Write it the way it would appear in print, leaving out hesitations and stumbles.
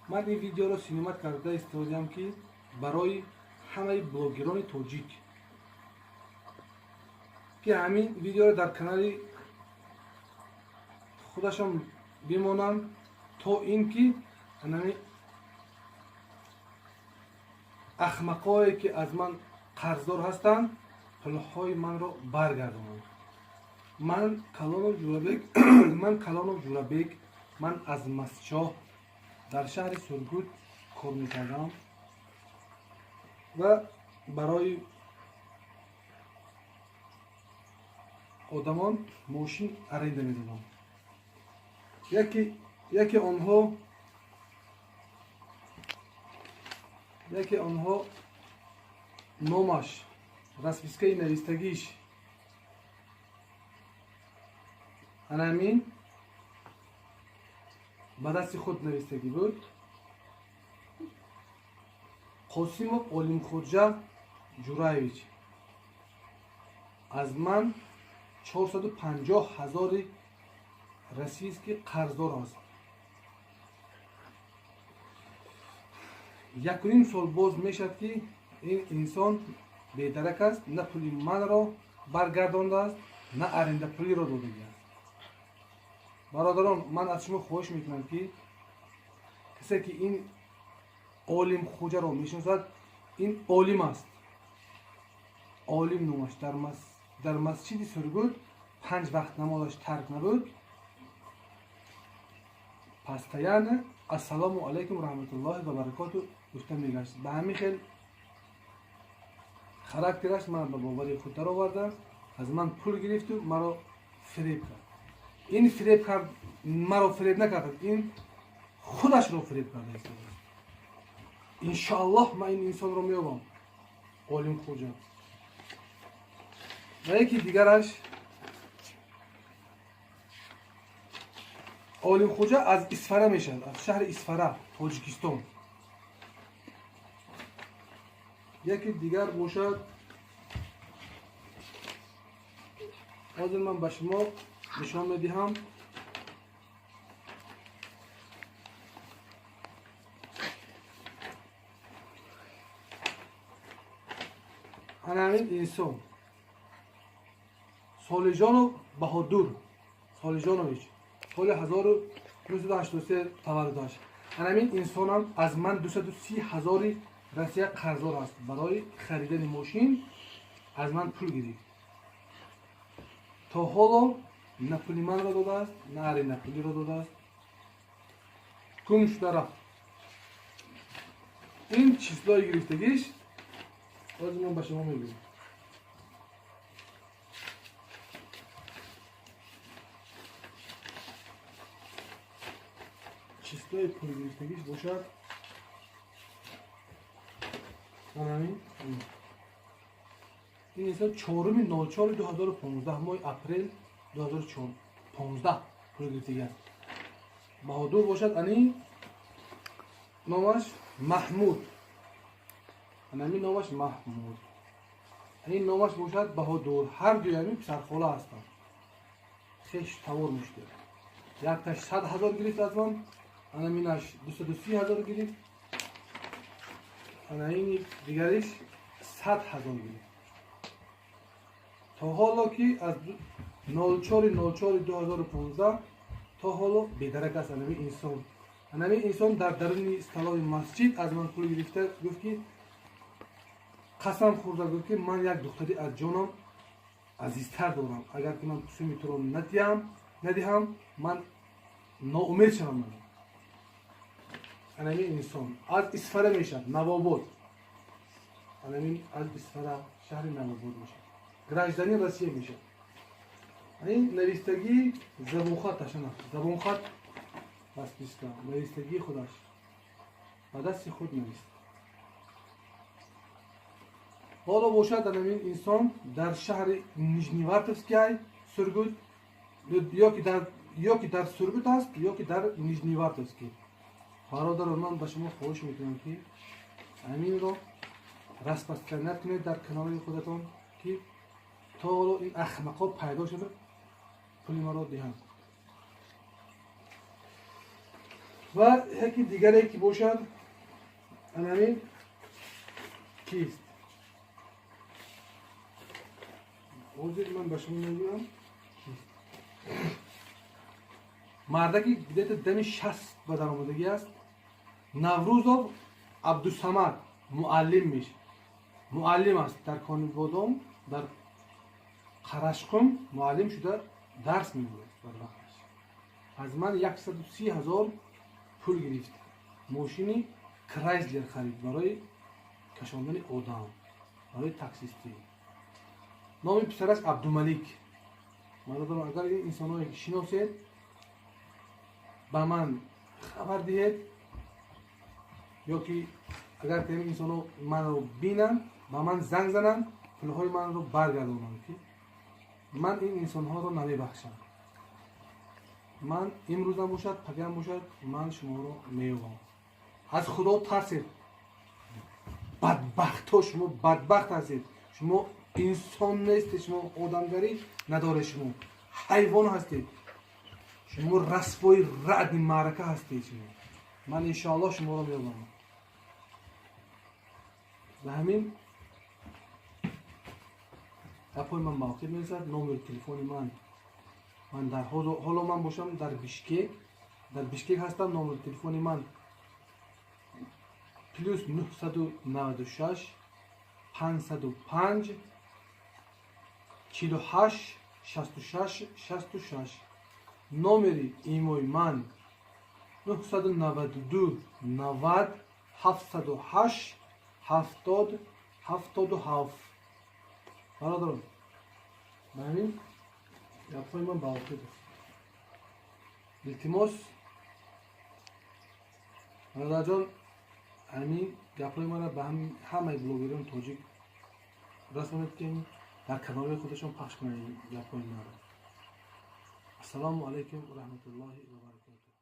من این ویدیو رو سینمات کرده استفادیم که برای همه بلاگران توجیک که همین ویدیو رو در کانال خودشان بمانن تا اینکه همین احمقایی که از من قرضدار هستند پولهای من رو برگردونند. من کلانو جولابک من از مسجد در شهر سرگود کار میکردم و برای آدمان ماشین ارنده میدادم. یکی آنها نامش رسپیسکه نویستگیش همین به دست خود نویستگی بود. قاسیمов Олимходжа Ҷураевич از من 450,000 российский قرضدار است. 1.5 سال باز میشد که این انسان بی‌درک است، نه پولی من را برگردانده است نه ارنده پولی را داده است. برادران، من از شما خواهش میکنم که کسی که این عالم خوجا را میشناسد، این عالم است. عالم نامش در مسجد سرگود 5 وقت نمازش ترک نبود. پس یعنی السلام علیکم و رحمت الله و برکاته گفته میگشت. به همین خیل خراکترش من به باوری خود در آورده، از من پول گرفت و مرا فریب کرد. این فریب کرد، مرا فریب نکرد، این خودش رو فریب کرده است. انشاءالله من این انسان رو میابم، عالم خوجا. و یکی دیگرش عالم خوجا از اسفره میشد، از شهر اسفره تاجیکستان. یکی دیگر باشد، حاضر من به شما نشان میدهم. همین انسان سالجانو بهادور سالجانویچ سال 1983 تولد داشت. همین انسان هم از من 230,000 روسیه قرضدار است. برای خریدن ماشین از من پول گرفت. تا حالا نه پولی من را داده است نه ارنده پولی را داده است. گم شده رفت. این چیزهای گرفتگیش باز من به شما میگم. چیزهای پول گرفتگیش باشد همین این انسان 4/04/2015 ماه اپریل 2015 پول گرفتگی است. بهادور باشد. این نامش محمود. همین نامش محمود. این نامش باشد بهادور. هر دوی همین پسرخاله هستند. خیش توار مشکل. یک تاش 100,000 گرفت از من. همینش 230,000 گرفت. این دیگریش 100,000 گرفت. تا حالا که از 04/04/2015 تا حالا بی‌درک است. همین انسان در درون اصطلاح مسجد از من پول گرفته. گفت که قسم خورده، گفت که من یک دختری از جانم عزیزتر دارم. اگر که من پسومی تو رو ندهم من ناامید شدم. همین انسان از اسفره میشد، نواباد. همین از اسفره شهر نواباد میشد، گراجدانی روسیه میشد. این نویستگی زبون خطش نه، زبون خط بس بیسته، نویستگی خودش با دست خود نویست. حالا باشد همین انسان در شهر نیژنیوارتوفسکی سرگود، یا که در سرگود است یا که در نیژنیوارتوفسکی. برادران، من به شما خواهش میکنم که همین رو رسپاسترنت کنید در کانال خودتان که تا حالا این احمقا پیدا شده پولی ما را دهند. و یکی دیگری که باشد همین کیست؟ اوزید من به شما میگم کیست؟ مردکی دیدت دم 60 به در آمدگی است. نوروزov عبدالصمد معلم میشه. معلم است در کانون بادام در قرشقم معلم شده درس میگوید در وقتش. از من 130,000 پول گرفت. ماشینی کرایزلر خرید برای کشاندن آدم، برای تاکسیستی. نام پسرش عبدالملیک. برادران اگر این انسان‌هایی که شناسید به من خبر دهید، یا که اگر این انسان‌ها من رو بینن به من زنگ زنن پولهای من رو برگردونن که من این انسان‌ها رو نمیبخشم. من امروز هم باشد پگه هم باشد من شما رو میوام. از خدا ترسید. بدبخت ها شما بدبخت هستید. شما انسان نیستید. شما آدمگری نداره. شما حیوان هستید. شما رسوای رعد معرکه هستید. شما من انشاءالله شما رو میوام. و همین اپای من موقع میرسد. نمبر تلفن من در حالا من باشم در بشکک هستم. نمبر تلفن من پلوس 996 505 48 66 66. نمبر ایموی من 992 90 708 70 77. برادران همین گپ‌های من باقی است. التماس برادر جان همین گپ‌های من را به همه بلاگران تاجیک رسانید که در کانال خودشون پخش کنند گپ‌های من را. السلام علیکم و رحمت الله و برکاته.